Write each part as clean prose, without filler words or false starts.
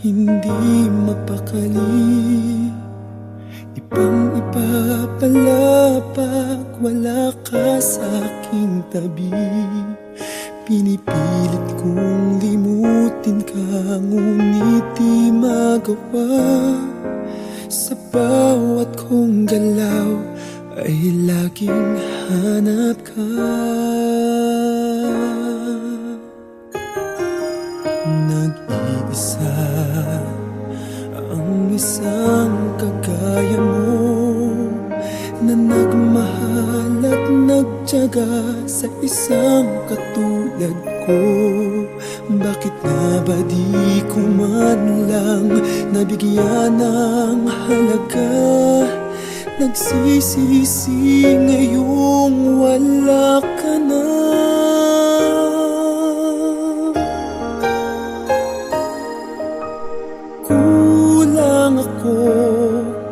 hindi mapakali. Ibang-iba pala pag wala ka sa aking tabi. Pinipilit kong limutin ka, ngunit di magawa. Sa bawat kong galaw ay laging hanap ka. Nag-iisa ang isang kagaya mo, na nagmahal at nagtiyaga sa isang katulad ko. Bakit nga ba di ko man lang nabigyan ng halaga? Nagsisisi ngayong wala ka na. Kulang ako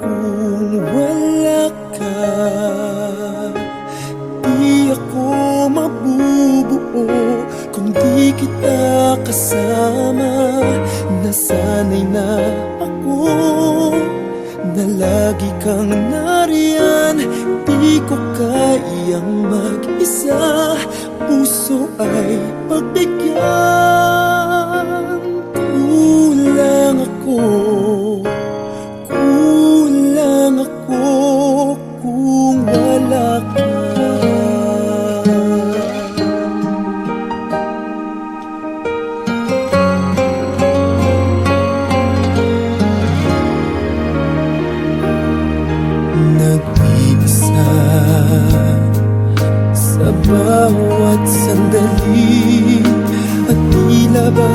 kung wala ka. Di ako mabubuo kung di kita kasama. Nasanay na ako na lagi kang nariyan. Di ko kayang mag-isa, puso ay pagbigyan. Kulang ako, kulang ako kung wala ka. Nag-iisa sa bawat sandali, at tila ba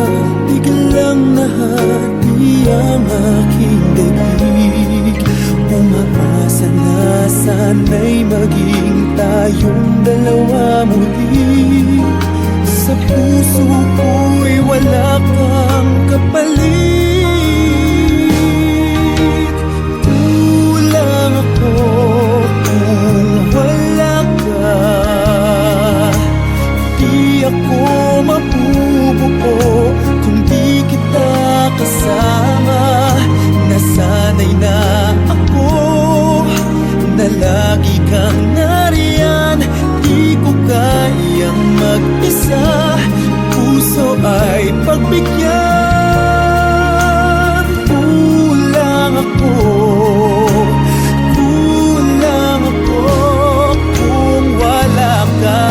biglang nahati ang aking daig. Umaasa na sana'y maging tayong dalawa muli. Sa puso ko'y wala kang kapalit. Kulang ako kung wala ka. Di ako mabubuo kung di kita kasama. Nasanay na ako na lagi kang nariyan. Di ko kayang mag-isa, puso ay pagbigyan. Kulang ako, kulang ako kung wala ka.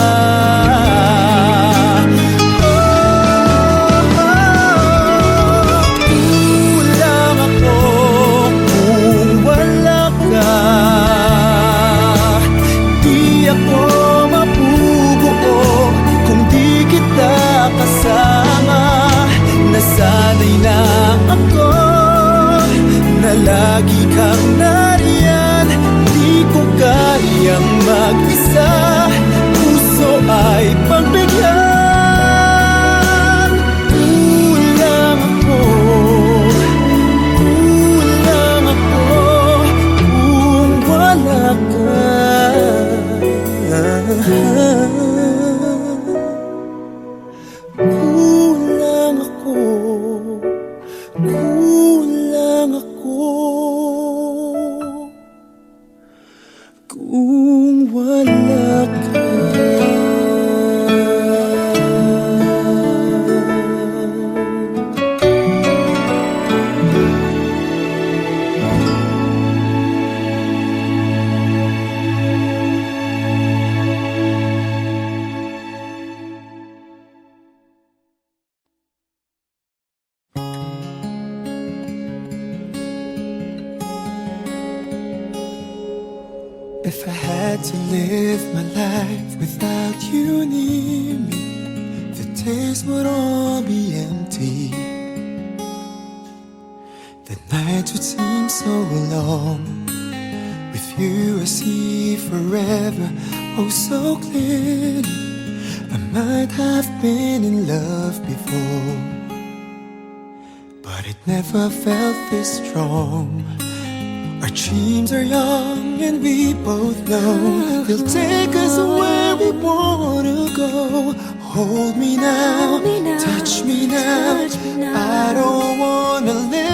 Nasanay na ako na lagi kang nariyan. Di ko kayang mag-isa, puso ay pagbigyan. Kulang ako, kulang ako kung wala ka. Kulang ako, kulang ako kung wala ka. If I had to live my life without you near me, the days would all be empty. The nights would seem so long. With you I see forever, oh so clearly. I might have been in love before, but it never felt this strong. Our dreams are young and we both know they'll take us where we wanna go. Hold me now, touch me now. I don't wanna live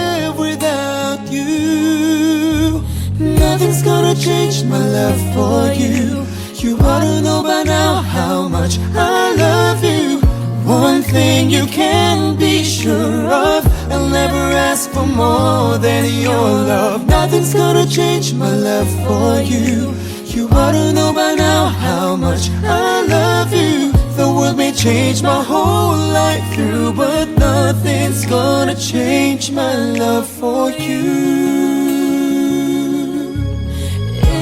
Nothing's gonna change my love for you. You ought to know by now how much I love you. One thing you can be sure of, I'll never ask for more than your love. Nothing's gonna change my love for you. You ought to know by now how much I love you. The world may change my whole life through, but nothing's gonna change my love for you.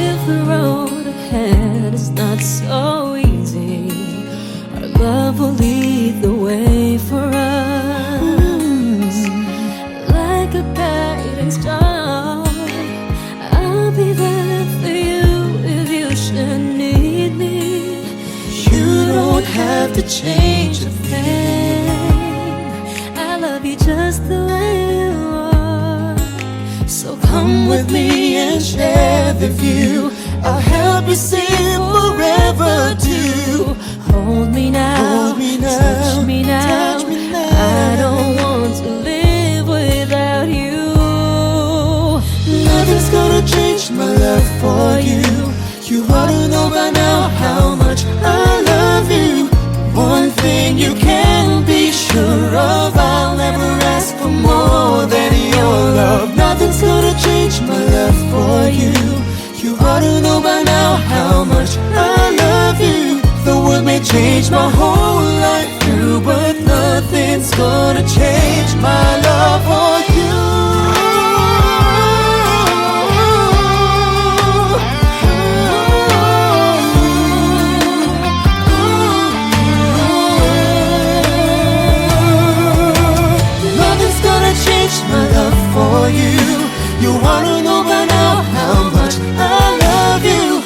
If the road ahead is not so easy, our love will lead the way for us. Like a guiding star, I'll be there for you if you should need me. You don't have to change a thing. I love you just the way you are. So come with me and share the view. I'll help you see forever too. Hold me now, Hold me now, touch me now. touch me now. I don't want to live without you. Nothing's gonna change my love for you. You ought to know by now how much I love you. One thing you can be sure of, I'll never ask for more than your love. Nothing's gonna change my love for you. You ought to know by now how much I love you. The world may change my whole life through, but nothing's gonna change my love for you. Nothing's gonna change my love for you. You wanna know by now how much I love you.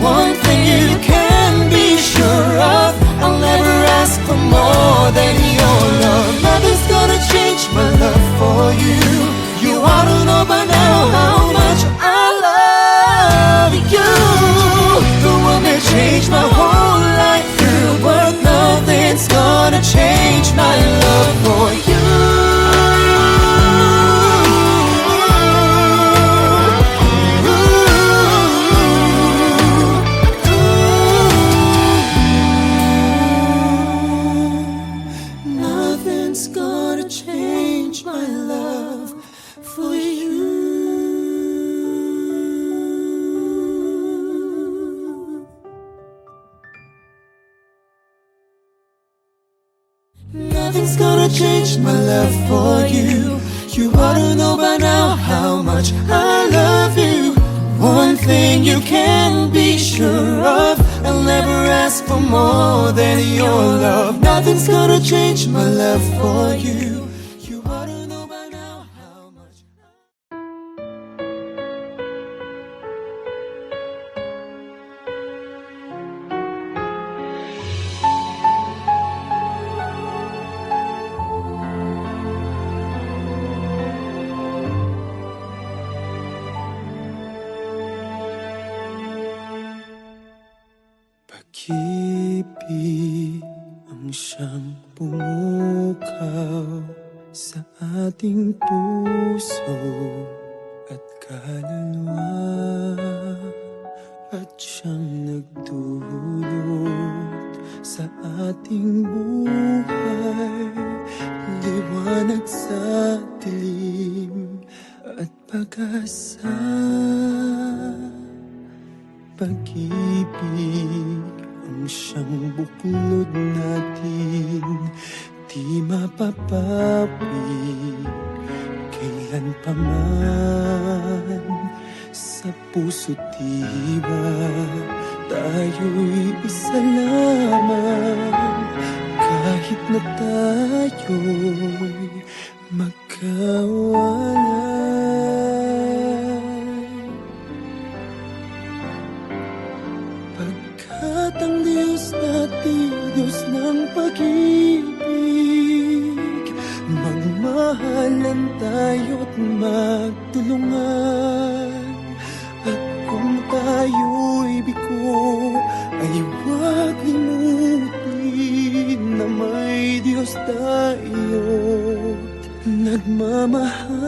One thing you can be sure of, I'll never ask for more than your love. Nothing's gonna change my love for you. You ought to know by now how much I love you. The world may change my whole life through, but nothing's gonna change my love for you. Nothing's gonna change my love for you. Nothing's gonna change my love for you. You ought to know by now how much I love you. One thing you can be sure of, I'll never ask for more than your love. Nothing's gonna change my love for you. You ought to know by now how much. Pag-ibig ang siyang pumukaw sa ating puso at kaluluwa, at siyang nagdulot sa ating buhay, liwanag sa dilim at pag-asa. Pag-ibig ang siyang buklod natin, di mapapawi kailan pa man. Sa puso't diwa tayo'y isa lamang, kahit na tayo'y magkawalay. Pagkat ang Diyos natin, Diyos ng pag-ibig, magmahalan tayo't magtulungan. At kung tayo'y bigo, ay huwag limutin na may Diyos tayo't nagmamahal.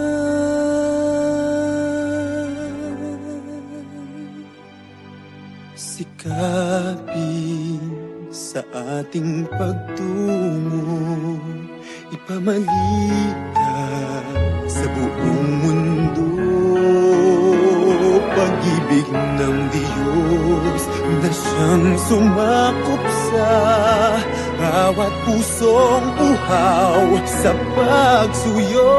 nakikita sa buong mundo. Pag-ibig ng Diyos na siyang sumakop sa bawat pusong uhaw sa pagsuyo.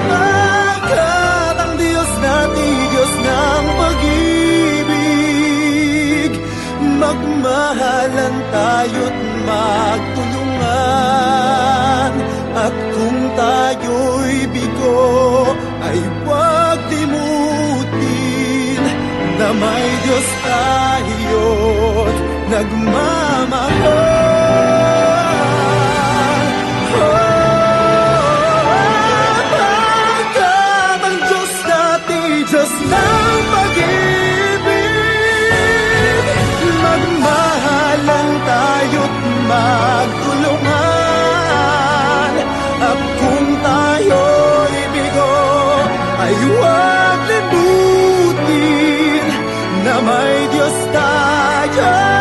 Pagkat ang Diyos natin, Diyos ng pag-ibig, magmahalan tayo't magtulungan. At kung tayo'y bigo, ay huwag limutin na may Diyos tayo't nagmamahal. Pagkat ang Diyos natin, Diyos ng pag-ibig, magmahalan tayo't magtulungan. At kung tayo'y bigo, ay huwag limutin na may Diyos tayo.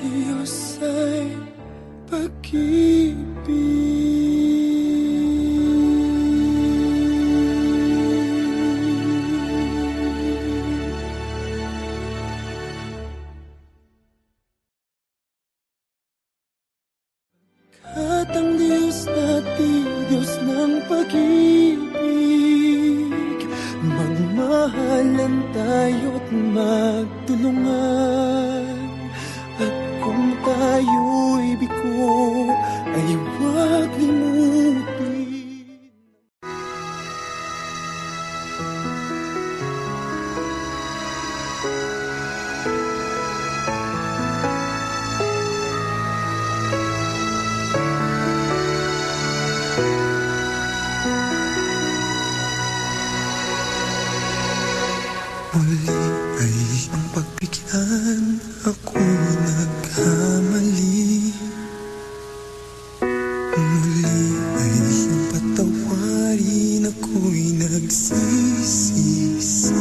Diyos ay at ang Diyos natin, Diyos ng pag-ibig, magmahalan tayo't magtulungan. At kung tayo'y bigo, ay huwag limutin. Muli ay iyong pagbigyan, ako'y nagkamali. Muli ay iyong patawarin, ako'y nagsisisi.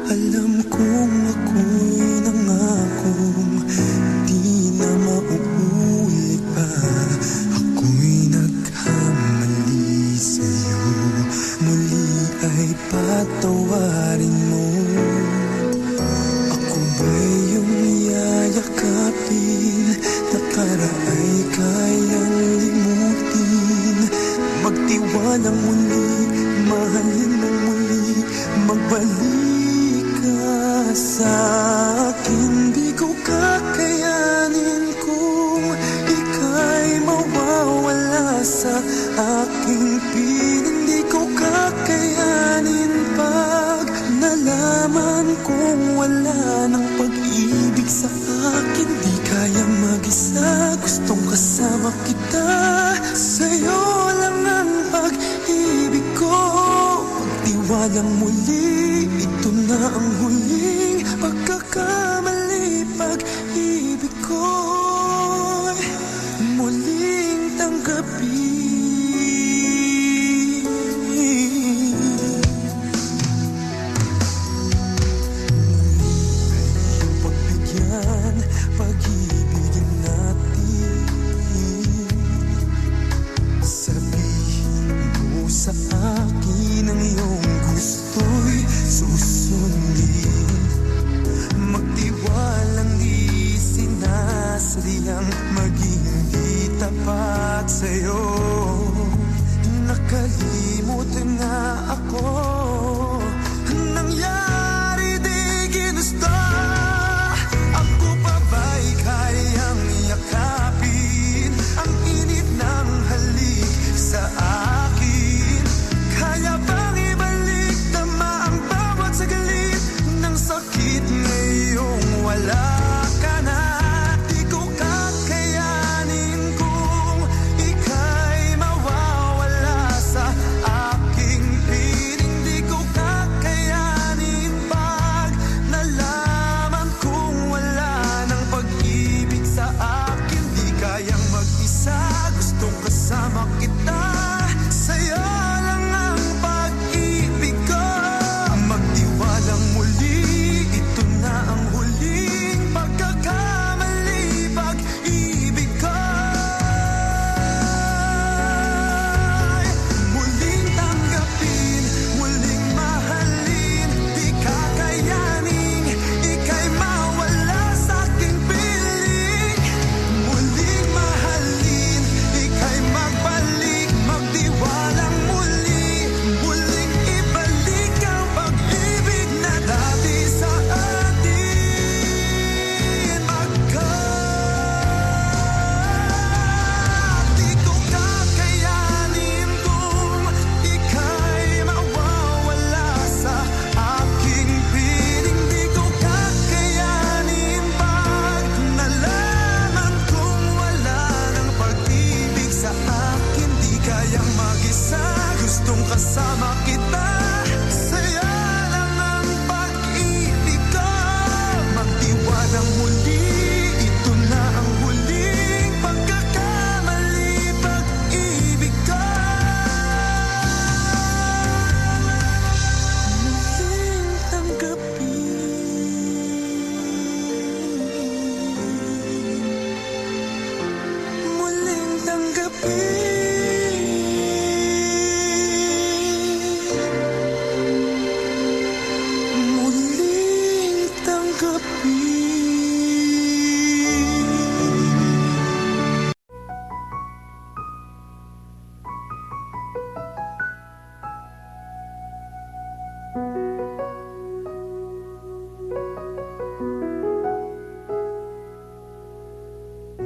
Alam kong ako'y nangakong di na mauulit pa. Ako'y nagkamali sa'yo, muli ay patawarin mo. Ako ba'y iyong yayakapin, nakaraay kayang limutin. Magtiwalang muli, mahalin ng muli, magbalik ka sa akin. Di ko kakayanin kung ika'y mawawala sa aking piling. Di ko kakayanin pag nalaman kong wala ng pag-ibig sa akin. Di kaya mag-isa, gustong kasama kita. Sa'yo lang ang pag-ibig ko. Pagtiwalang muli, ito na ang huling pagkakamali. Pag-ibig ko'y muling tanggapin. Pag-ibigin natin, sabihin mo sa akin ang iyong gusto'y susundin. Magtiwalang di sinasadyang maging di tapat sa'yo. Nakalimutan na ako, nangyari di ginusto. Ako pa ba'y kayang yakapin ang init ng halik sa akin? Kaya bang ibalik tama ang bawat sagalit ng sakit ngayong wala ka na? Di ko kakayanin kung ika'y mawawala sa kasama kita. Saya lang ang pag-ibig ko. Magtiwalang muli, ito na ang huling pagkakamali, pag-ibig ko. Muling tanggapin, muling tanggapin, muling tanggapin.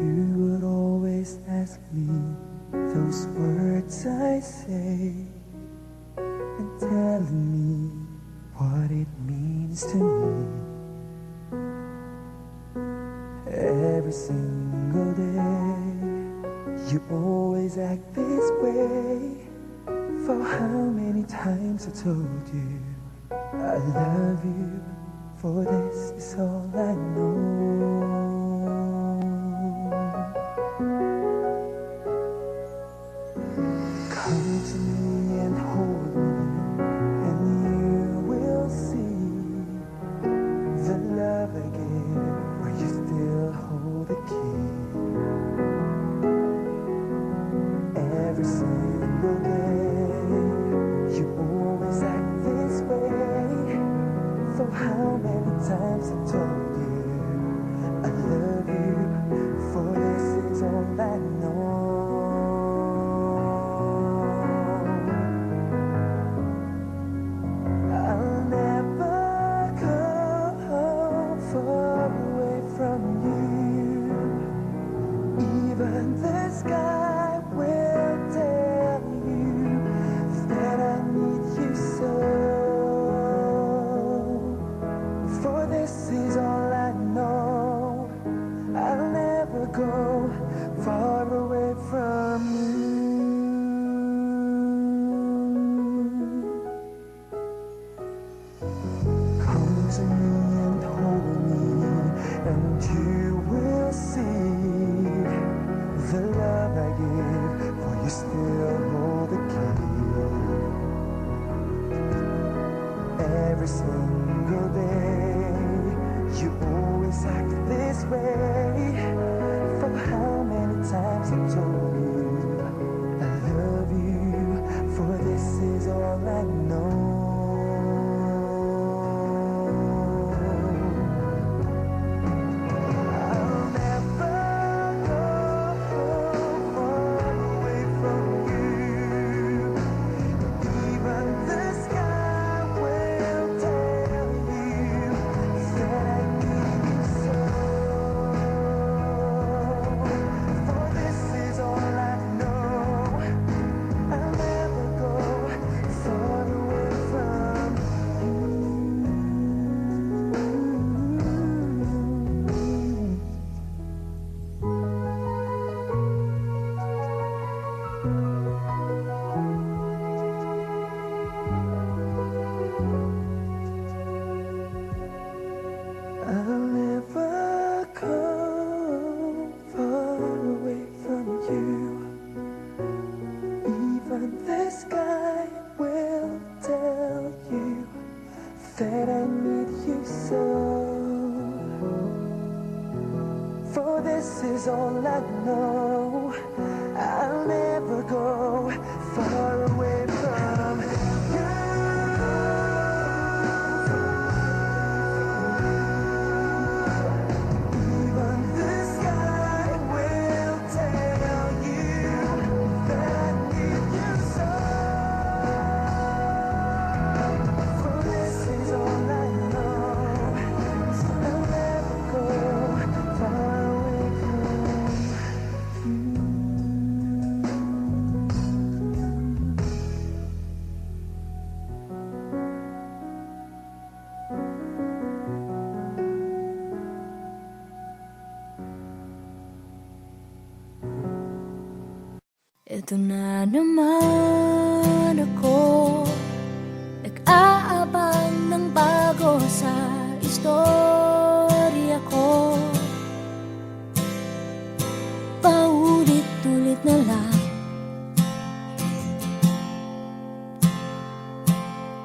You would always ask me those words I say, and telling me what it means to me. Every single day, you always act this way. For how many times I told you I love you, for this is all I know. Come to me and hold me, and you will see the love I give, where you still hold the key. Every single day, you always act this way. For how many times I told you I love you, for this is all I know. I'll never go far away from you. Even the sky will tell you that I need you so. For this is all I know. I'll never go far away from you. Come to me and hold me, and you will see the love I give, for you still hold the key. Every single day, you always act this way. For how many times I told you I love you, for this is all I know. I'll never go far away from you. Even the sky will tell you that I need you so. For this is all I know. I'll never go far away from you. I'll never go far away from you. Even the sky will tell you that I need you so. For this is all I know. I'll never go far away from you. Even the sky will tell you that I need you so. For this is all I know. I'll never go far away from you. Ito na naman ako,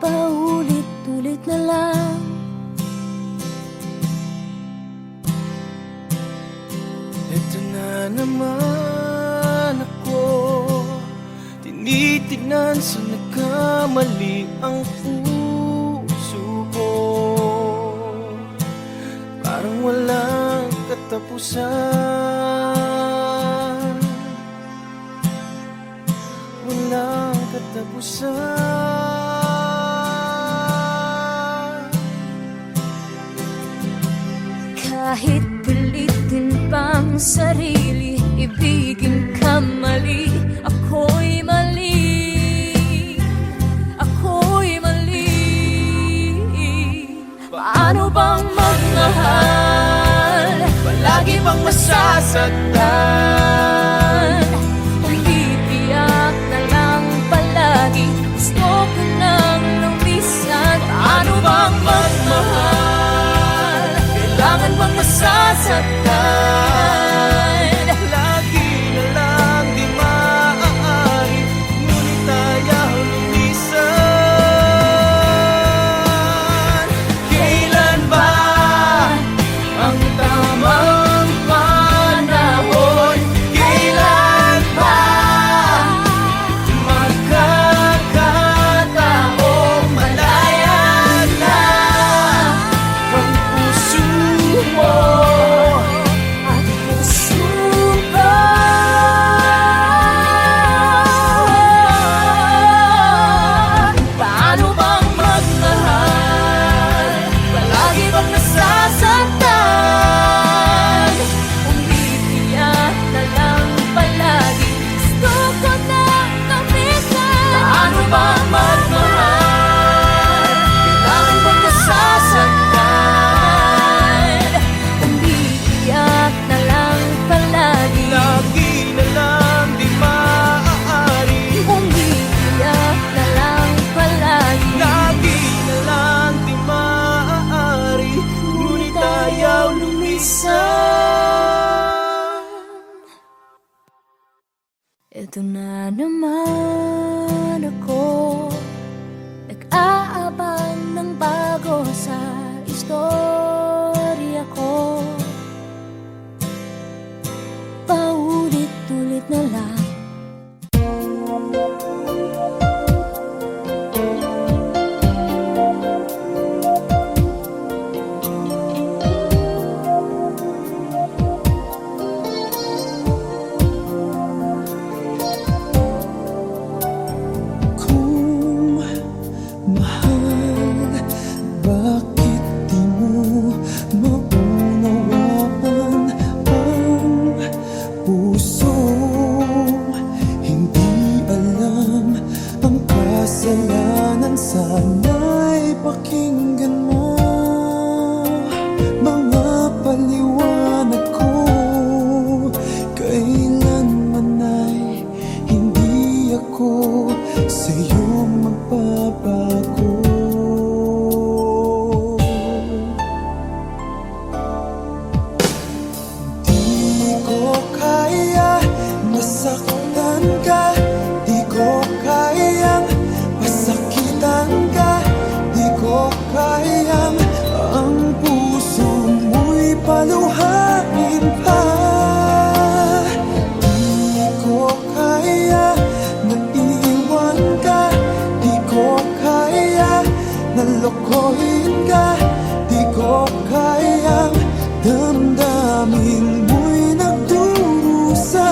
paulit-ulit na lang. Ito na naman ako, tinitignan sa nagkamali ang puso ko. Parang walang katapusan, walang katapusan. Kahit pilitin pang sarili, ibigin ka mali, ako'y mali, ako'y mali. Paano bang magmahal, Palagi bang masasaktan? umiiyak na lang palagi, gusto ko nang lumisan. Paano bang magmahal, Kailangan bang masasaktan? Lagi na lang di maaari, ngunit ayaw lumisan. Kailan ba ang tamang panahon? Kailan ba magkakataong malaya na ang puso mo? at puso ko? Paano bang magmahal, palagi bang nasasaktan? Umiiyak na lang palagi, gusto ko nang lumisan. Paano bang magmahal, kailangan bang nasasaktan? Umiiyak na lang palagi, Lagi na lang di maaari, umiiyak na lang palagi. lagi na lang di maaari, ngunit ayaw lumisan. Ito na naman ako, nag-aabang ng bago sa istorya ko. Paulit-ulit na lang. Kung mahal, bakit di mo maunawaan ang puso? Hindi alam ang kasalanan, sana'y pakinggan mo mga paliwanag ko. Kailanman ay hindi ako sa'yo magbabago. Di ko kaya masaktan ka, di ko kayang masakitan ka, di ko kayang ang puso mo'y paluhain pa. Di ko kaya na iwan ka, di ko kaya na lokohin ka, di ko kayang damdamin mo'y nagdurusa.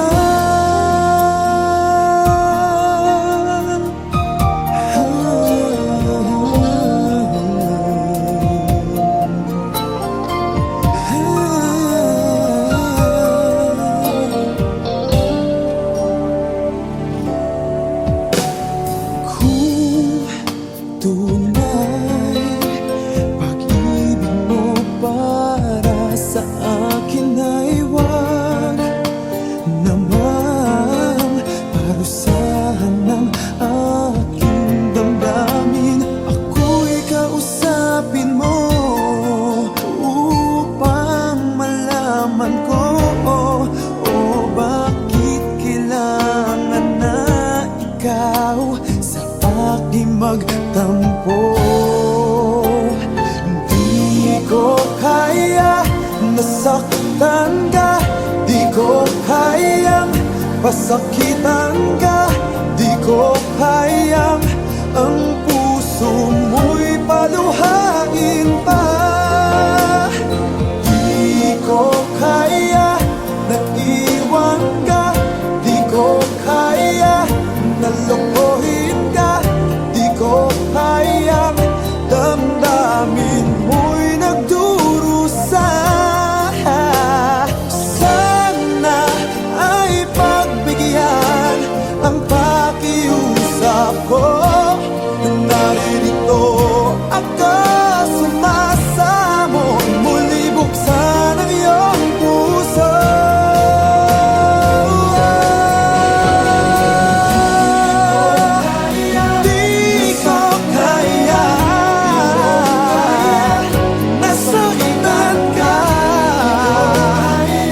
Kung tunay pag-ibig mo para sa akin ay wag namang parusahan ng aking damdamin. Ako'y kausapin mo upang malaman ko, o bakit kailangan na ikaw sa aking magtampo. Di ko kaya nasaktan ka, di ko kayang pasakitan ka, di ko kayang ang puso mo'y paluhain pa. Di ko kaya na iwan ka, di ko kaya na lokohin ka, di ko kayang damdamin mo'y nagdurusa. Sana ay pagbigyan ang pakiusap ko. Naririto ako, sumasamo, muli buksan ang iyong puso. Di ko kaya nasaktan ka, di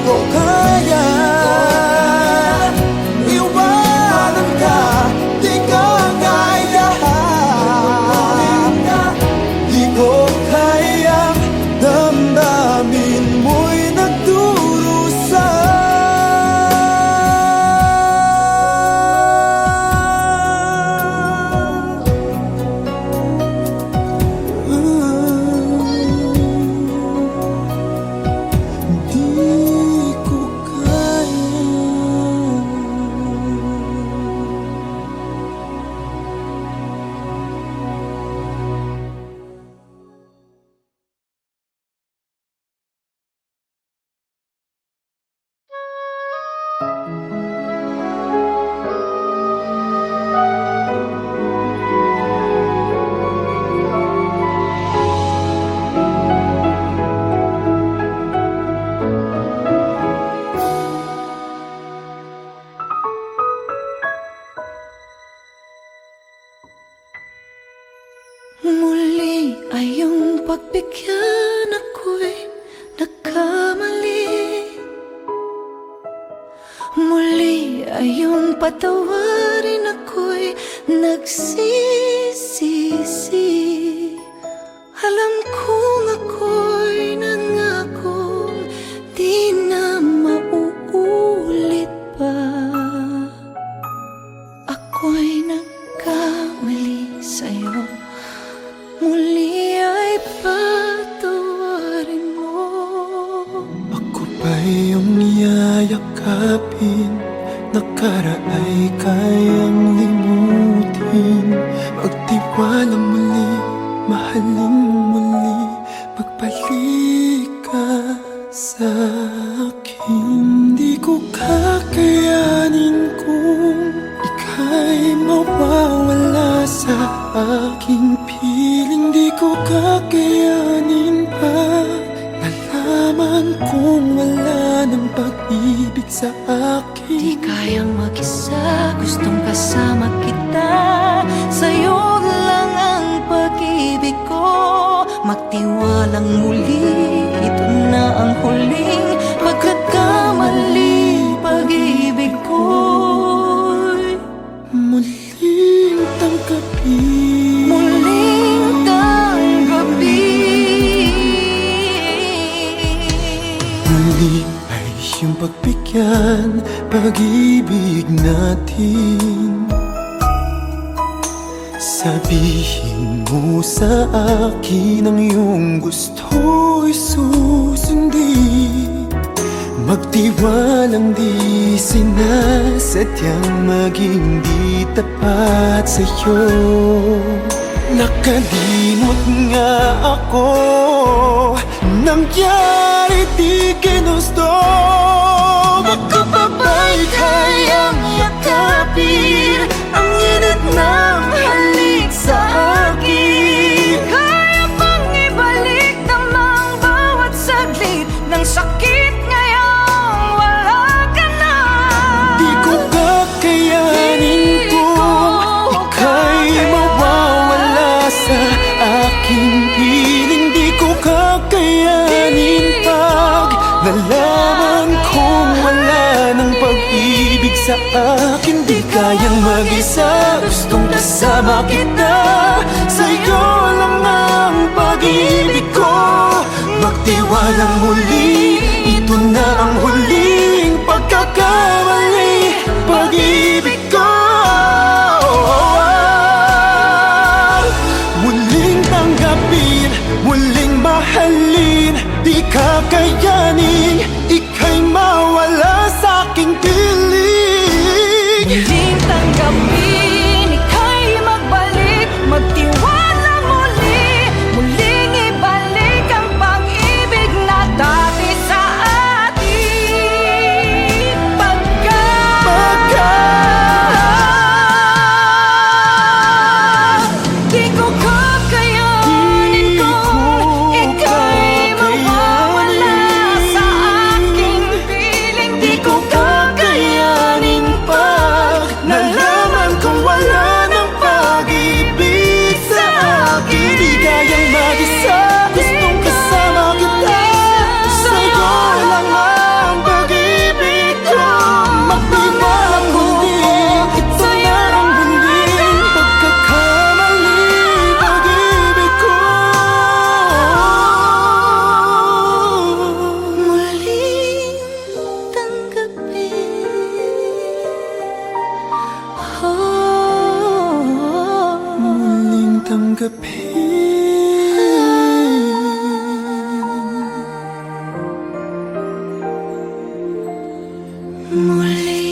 ko kaya iwanan ka, di ko kaya, di ko kayang damdamin mo'y nagdurusa. Di ko kaya. Muli ay iyong pagbigyan, ako'y nagkamali. Muli ay iyong patawarin, ako'y nagsisisi. Alam kong ako'y nangakong di na mauulit pa. Ako'y nagkamali sa'yo, muli ay patawarin mo. Ako ba iyong yayakapin, nakaraay kayang limutin, magtiwala muli, mahalin mo muli, magbalik ka sa akin. Di ko kakayanin kung ika'y mawawala sa aking piling. Di ko kakayanin pa nalaman kung wala ng pag-ibig sa akin. Di kayang mag-isa, gustong kasama kita. Sa'yo lang ang pag-ibig ko. Magtiwalang muli, ito na ang huling pagkakamali. Pag-ibig ko'y muling tangkapin, muling tanggapin. muli ay iyong pagbigyan, pag-ibig natin. Sabihin mo sa akin ang iyong gusto'y susundin. Magtiwalang di sinasadyang maging di tapat sa'yo. Nakalimot nga ako, nangyari di ginusto. Ako pa ba'y kayang yakapin ang init ng halik sa akin? Kaya bang ibalik namang bawat saglit ng sakit ngayong wala ka na? Di ko kakayanin kung ika'y mawawala sa aking piling. Di ko kakayanin pag nalaman kong wala sa akin, di kayang mag-isa. Gustong kasama kita, sa'yo lang ang pag-ibig ko. Magtiwalang muli, ito na ang huling pagkakamali. Pag-ibig ko, muling tanggapin, muling mahalin. Di kakayanin, ika'y mawala sa aking piling. Muling tanggapin, ika'y magbalik, magtiwala muli. Muling ibalik ang pag-ibig na dati sa atin. Di ko kakayanin kung ika'y mawawala sa aking piling. Di ko Kakayanin pag nalaman kong wala ng pag-ibig sa akin. Di kayang mag-isa, gustong kasama kita. Sa'yo lang ang pag-ibig ko. Magtiwalang muli, ito na ang huling pagkakamali. Pag-ibig ko, muling tanggapin. muling tanggapin. Muling